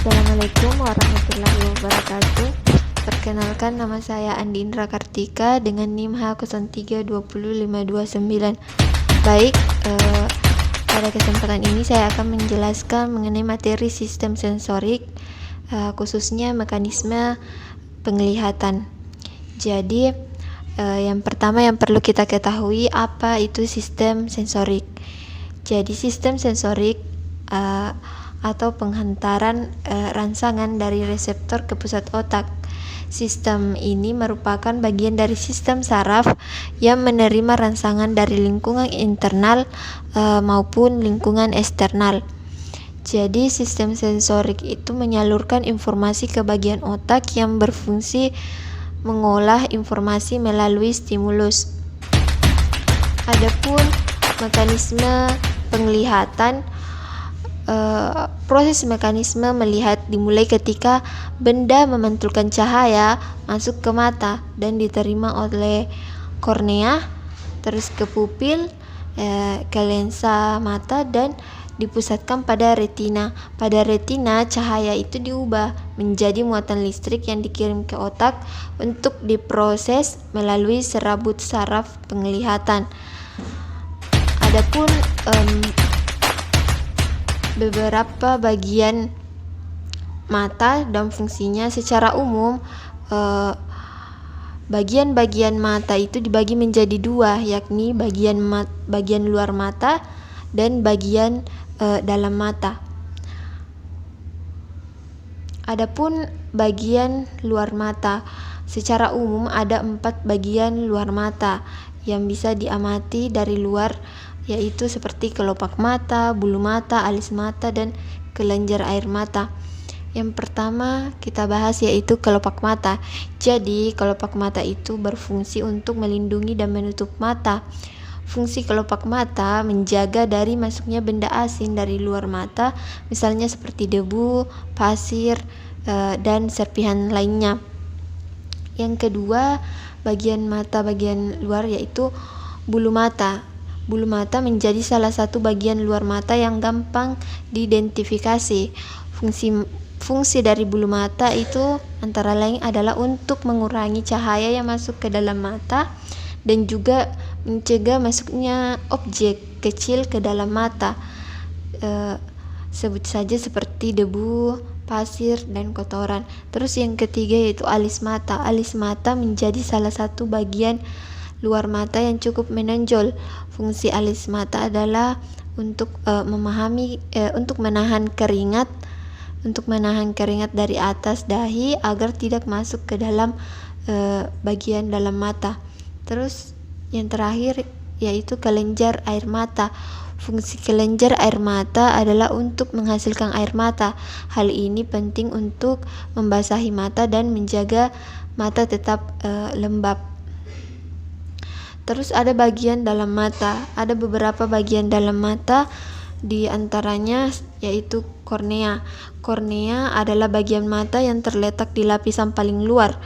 Assalamualaikum warahmatullahi wabarakatuh. Perkenalkan, nama saya Andi Indra Kartika dengan NIM H03205229. Baik, pada kesempatan ini saya akan menjelaskan mengenai materi sistem sensorik, khususnya mekanisme penglihatan. Jadi, yang pertama yang perlu kita ketahui apa itu sistem sensorik. Jadi sistem sensorik atau penghantaran rangsangan dari reseptor ke pusat otak. Sistem ini merupakan bagian dari sistem saraf yang menerima rangsangan dari lingkungan internal maupun lingkungan eksternal. Jadi sistem sensorik itu menyalurkan informasi ke bagian otak yang berfungsi mengolah informasi melalui stimulus. Adapun mekanisme penglihatan, proses mekanisme melihat dimulai ketika benda memantulkan cahaya masuk ke mata dan diterima oleh kornea, terus ke pupil, ke lensa mata dan dipusatkan pada retina. Pada retina, cahaya itu diubah menjadi muatan listrik yang dikirim ke otak untuk diproses melalui serabut saraf penglihatan. Adapun beberapa bagian mata dan fungsinya secara umum, bagian-bagian mata itu dibagi menjadi dua, yakni bagian luar mata dan bagian dalam mata. Adapun bagian luar mata, secara umum ada 4 bagian luar mata yang bisa diamati dari luar, yaitu seperti kelopak mata, bulu mata, alis mata, dan kelenjar air mata. Yang pertama kita bahas yaitu kelopak mata. Jadi kelopak mata itu berfungsi untuk melindungi dan menutup mata. Fungsi kelopak mata menjaga dari masuknya benda asing dari luar mata, misalnya seperti debu, pasir, dan serpihan lainnya. Yang kedua, bagian mata bagian luar yaitu bulu mata. Bulu mata menjadi salah satu bagian luar mata yang gampang diidentifikasi. Fungsi dari bulu mata itu antara lain adalah untuk mengurangi cahaya yang masuk ke dalam mata dan juga mencegah masuknya objek kecil ke dalam mata. Sebut saja seperti debu, pasir, dan kotoran. Terus yang ketiga yaitu alis mata. Alis mata menjadi salah satu bagian luar mata yang cukup menonjol. Fungsi alis mata adalah untuk menahan keringat dari atas dahi agar tidak masuk ke dalam bagian dalam mata. Terus yang terakhir yaitu kelenjar air mata. Fungsi kelenjar air mata adalah untuk menghasilkan air mata. Hal ini penting untuk membasahi mata dan menjaga mata tetap lembab. Terus ada bagian dalam mata. Ada beberapa bagian dalam mata, di antaranya yaitu kornea. Kornea adalah bagian mata yang terletak di lapisan paling luar.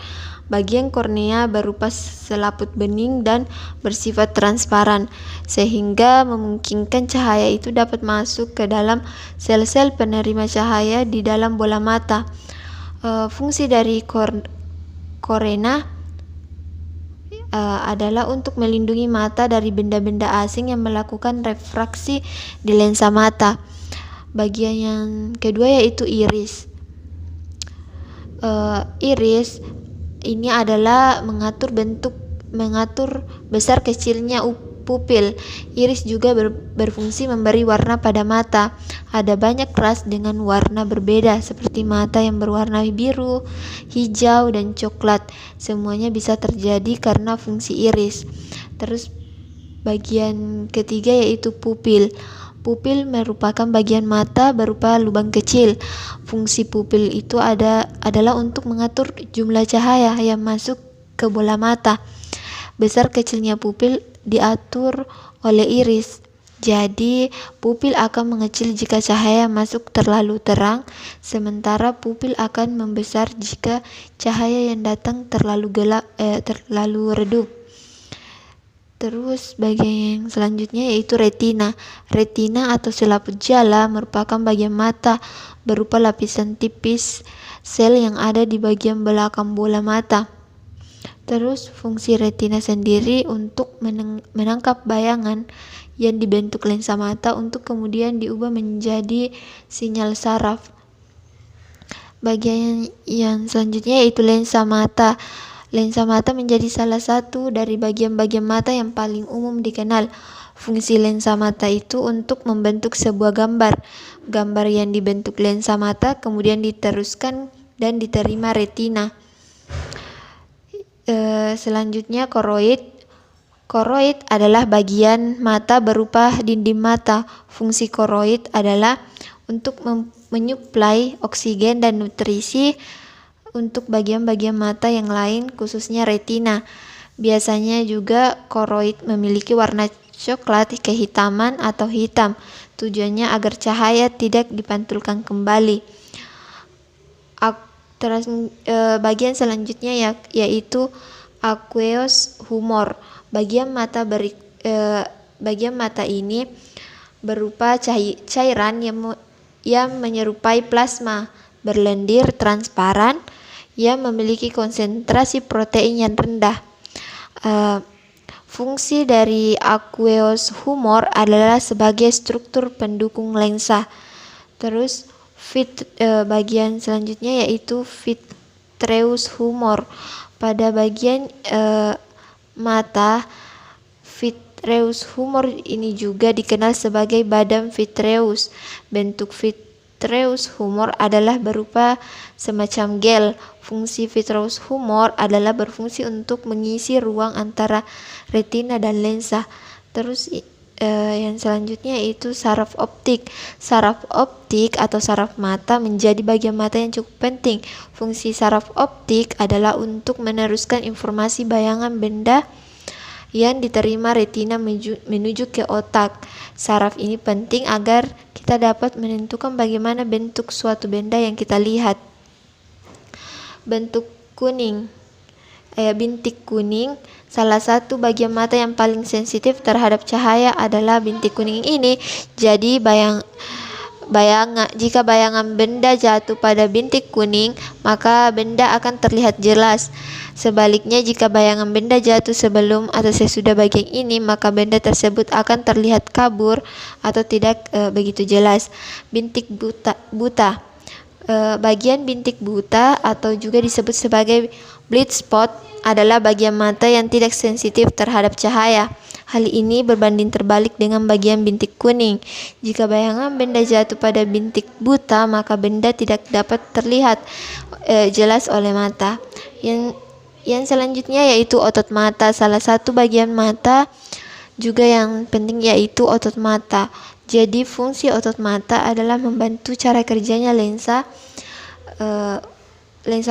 Bagian kornea berupa selaput bening dan bersifat transparan, sehingga memungkinkan cahaya itu dapat masuk ke dalam sel-sel penerima cahaya di dalam bola mata. Fungsi dari kornea adalah untuk melindungi mata dari benda-benda asing yang melakukan refraksi di lensa mata. Bagian yang kedua yaitu iris. Iris ini adalah mengatur besar kecilnya pupil. Iris juga berfungsi memberi warna pada mata. Ada banyak ras dengan warna berbeda seperti mata yang berwarna biru, hijau, dan coklat. Semuanya bisa terjadi karena fungsi iris. Terus bagian ketiga yaitu pupil. Pupil merupakan bagian mata berupa lubang kecil. Fungsi pupil itu adalah untuk mengatur jumlah cahaya yang masuk ke bola mata. Besar kecilnya pupil diatur oleh iris. Jadi, pupil akan mengecil jika cahaya masuk terlalu terang, sementara pupil akan membesar jika cahaya yang datang terlalu redup. Terus bagian yang selanjutnya yaitu retina. Retina atau selaput jala merupakan bagian mata berupa lapisan tipis sel yang ada di bagian belakang bola mata. Terus fungsi retina sendiri untuk menangkap bayangan yang dibentuk lensa mata untuk kemudian diubah menjadi sinyal saraf. Bagian yang selanjutnya yaitu lensa mata. Lensa mata menjadi salah satu dari bagian-bagian mata yang paling umum dikenal. Fungsi lensa mata itu untuk membentuk sebuah gambar. Gambar yang dibentuk lensa mata kemudian diteruskan dan diterima retina. Selanjutnya koroid. Koroid adalah bagian mata berupa dinding mata. Fungsi koroid adalah untuk menyuplai oksigen dan nutrisi untuk bagian-bagian mata yang lain, khususnya retina. Biasanya juga koroid memiliki warna coklat, kehitaman, atau hitam. Tujuannya agar cahaya tidak dipantulkan kembali. Bagian selanjutnya yaitu aqueous humor. Bagian mata ini berupa cairan yang menyerupai plasma, berlendir transparan, yang memiliki konsentrasi protein yang rendah. Fungsi dari aqueous humor adalah sebagai struktur pendukung lensa. Terus bagian selanjutnya yaitu vitreous humor. Pada bagian mata, vitreous humor ini juga dikenal sebagai badan vitreous. Bentuk vitreous humor adalah berupa semacam gel. Fungsi vitreous humor adalah berfungsi untuk mengisi ruang antara retina dan lensa. Terus yang selanjutnya yaitu saraf optik. Saraf optik atau saraf mata menjadi bagian mata yang cukup penting. Fungsi saraf optik adalah untuk meneruskan informasi bayangan benda yang diterima retina menuju ke otak. Saraf ini penting agar kita dapat menentukan bagaimana bentuk suatu benda yang kita lihat. Bentuk kuning, bintik kuning. Salah satu bagian mata yang paling sensitif terhadap cahaya adalah bintik kuning ini. Jadi jika bayangan benda jatuh pada bintik kuning, maka benda akan terlihat jelas. Sebaliknya, jika bayangan benda jatuh sebelum atau sesudah bagian ini, maka benda tersebut akan terlihat kabur atau tidak begitu jelas. Bintik buta. Bagian bintik buta atau juga disebut sebagai blind spot adalah bagian mata yang tidak sensitif terhadap cahaya. Hal ini berbanding terbalik dengan bagian bintik kuning. Jika bayangan benda jatuh pada bintik buta, maka benda tidak dapat terlihat jelas oleh mata. Yang selanjutnya yaitu otot mata. Salah satu bagian mata juga yang penting yaitu otot mata. Jadi fungsi otot mata adalah membantu cara kerjanya lensa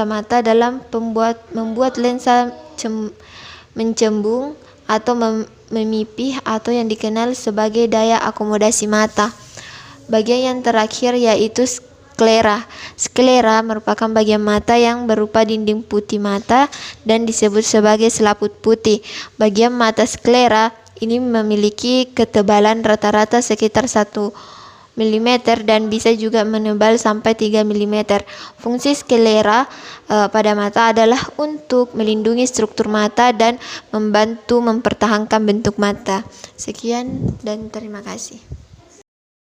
mata dalam membuat lensa mencembung atau memipih atau yang dikenal sebagai daya akomodasi mata. Bagian yang terakhir yaitu sklera. Sklera merupakan bagian mata yang berupa dinding putih mata dan disebut sebagai selaput putih. Bagian mata sklera ini memiliki ketebalan rata-rata sekitar 1 mm dan bisa juga menebal sampai 3 mm. Fungsi sklera pada mata adalah untuk melindungi struktur mata dan membantu mempertahankan bentuk mata. Sekian dan terima kasih.